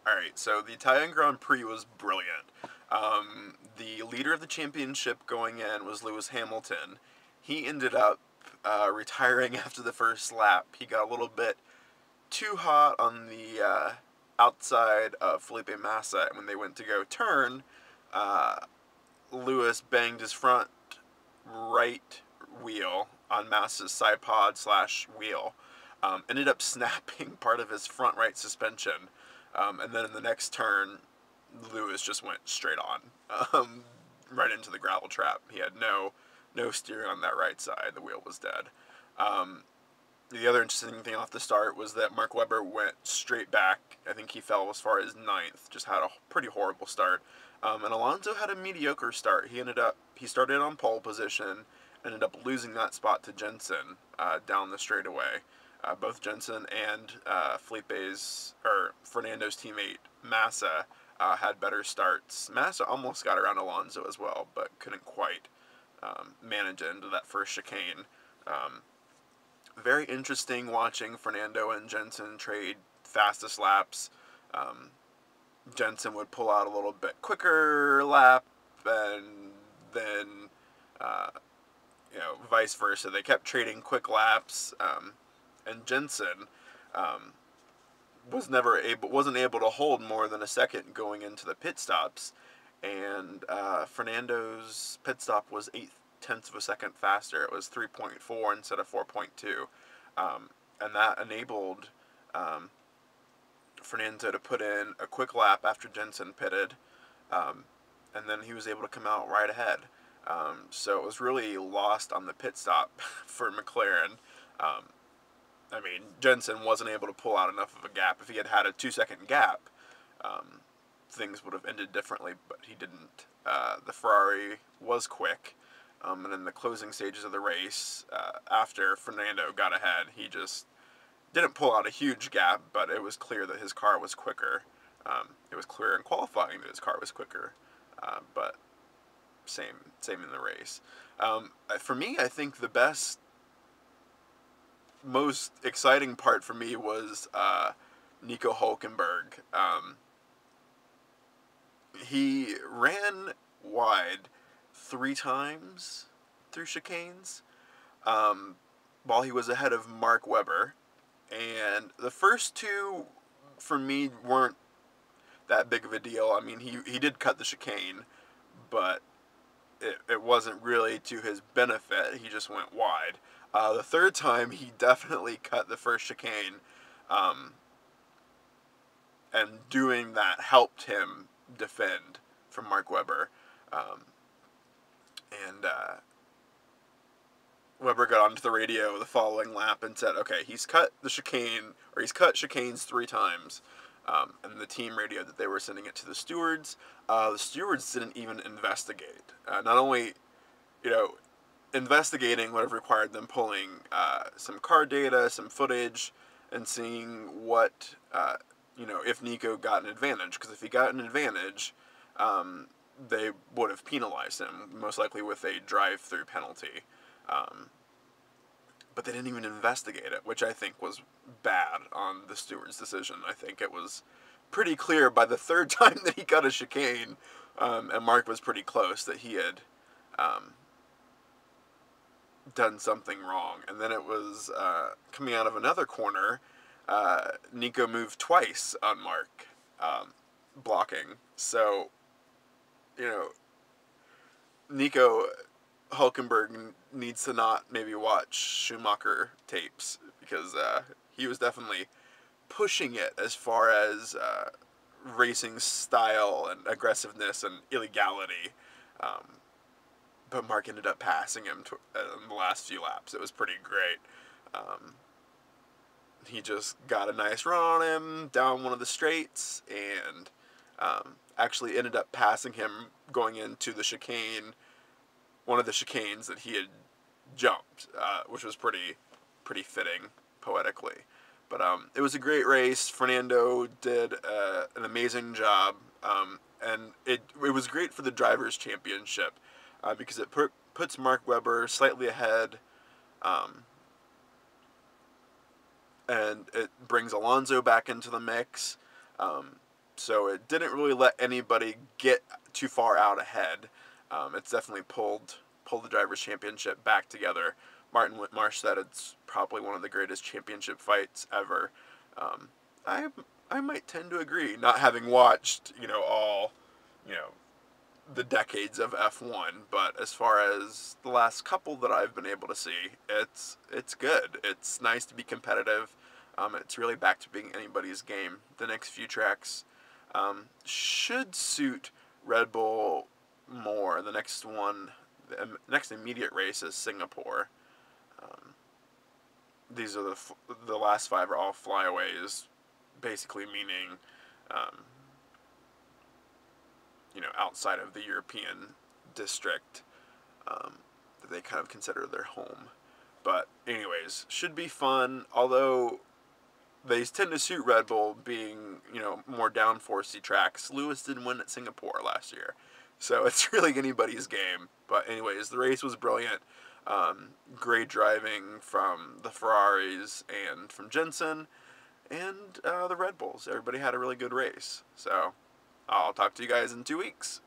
Alright, so the Italian Grand Prix was brilliant. The leader of the championship going in was Lewis Hamilton. He ended up retiring after the first lap. He got a little bit too hot on the outside of Felipe Massa, and when they went to go turn, uh, Lewis banged his front right wheel on Massa's side pod slash wheel. Ended up snapping part of his front right suspension. And then in the next turn, Lewis just went straight on, right into the gravel trap. He had no steering on that right side. The wheel was dead. The other interesting thing off the start was that Mark Webber went straight back. I think he fell as far as ninth. Just had a pretty horrible start. And Alonso had a mediocre start. He started on pole position, ended up losing that spot to Jensen down the straightaway. Both Jensen and Fernando's teammate Massa had better starts. Massa almost got around Alonso as well, but couldn't quite manage it into that first chicane. Very interesting watching Fernando and Jensen trade fastest laps. Jensen would pull out a little bit quicker lap, and then vice versa. They kept trading quick laps. And Jensen wasn't able to hold more than a second going into the pit stops, and Fernando's pit stop was 0.8 of a second faster. It was 3.4 instead of 4.2, and that enabled Fernando to put in a quick lap after Jensen pitted, and then he was able to come out right ahead. So it was really lost on the pit stop for McLaren. Jensen wasn't able to pull out enough of a gap. If he had had a 2-second gap, things would have ended differently, but he didn't. The Ferrari was quick, and in the closing stages of the race, after Fernando got ahead, he just didn't pull out a huge gap, but it was clear that his car was quicker. It was clear in qualifying that his car was quicker, but same in the race. For me, I think the most exciting part for me was Nico Hülkenberg. He ran wide 3 times through chicanes while he was ahead of Mark Webber. And the first 2, for me, weren't that big of a deal. He did cut the chicane, but it wasn't really to his benefit. He just went wide. The third time, he definitely cut the first chicane, and doing that helped him defend from Mark Webber. Webber got onto the radio the following lap and said, okay, he's cut chicanes 3 times. And the team radioed that they were sending it to the stewards. The stewards didn't even investigate. Not only, investigating would have required them pulling some car data, some footage, and seeing what, if Nico got an advantage. Because if he got an advantage, they would have penalized him, most likely with a drive-through penalty. But they didn't even investigate it, which I think was bad on the steward's decision. I think it was pretty clear by the third time that he got a chicane, and Mark was pretty close, that he had done something wrong. And then it was coming out of another corner, Nico moved twice on Mark, blocking. So, Nico Hülkenberg needs to not maybe watch Schumacher tapes, because he was definitely pushing it as far as racing style and aggressiveness and illegality. But Mark ended up passing him in the last few laps. It was pretty great. He just got a nice run on him down one of the straights, and actually ended up passing him going into the chicane, one of the chicanes that he had jumped, which was pretty fitting, poetically. But it was a great race. Fernando did an amazing job, and it was great for the Drivers' Championship, because it puts Mark Webber slightly ahead, and it brings Alonso back into the mix. So it didn't really let anybody get too far out ahead. It's definitely pulled the Drivers' Championship back together. Martin Whitmarsh said it's probably one of the greatest championship fights ever. Um, I might tend to agree, not having watched, all, the decades of F1, but as far as the last couple that I've been able to see, it's good. It's nice to be competitive. It's really back to being anybody's game. The next few tracks should suit Red Bull more. The next one, the next immediate race is Singapore. These are the last 5 are all flyaways, basically meaning, outside of the European district that they kind of consider their home. But anyways, should be fun. Although they tend to suit Red Bull being, more downforcey tracks. Lewis didn't win at Singapore last year, so it's really anybody's game. But anyways, the race was brilliant. Great driving from the Ferraris and from Jensen and the Red Bulls. Everybody had a really good race. So I'll talk to you guys in 2 weeks.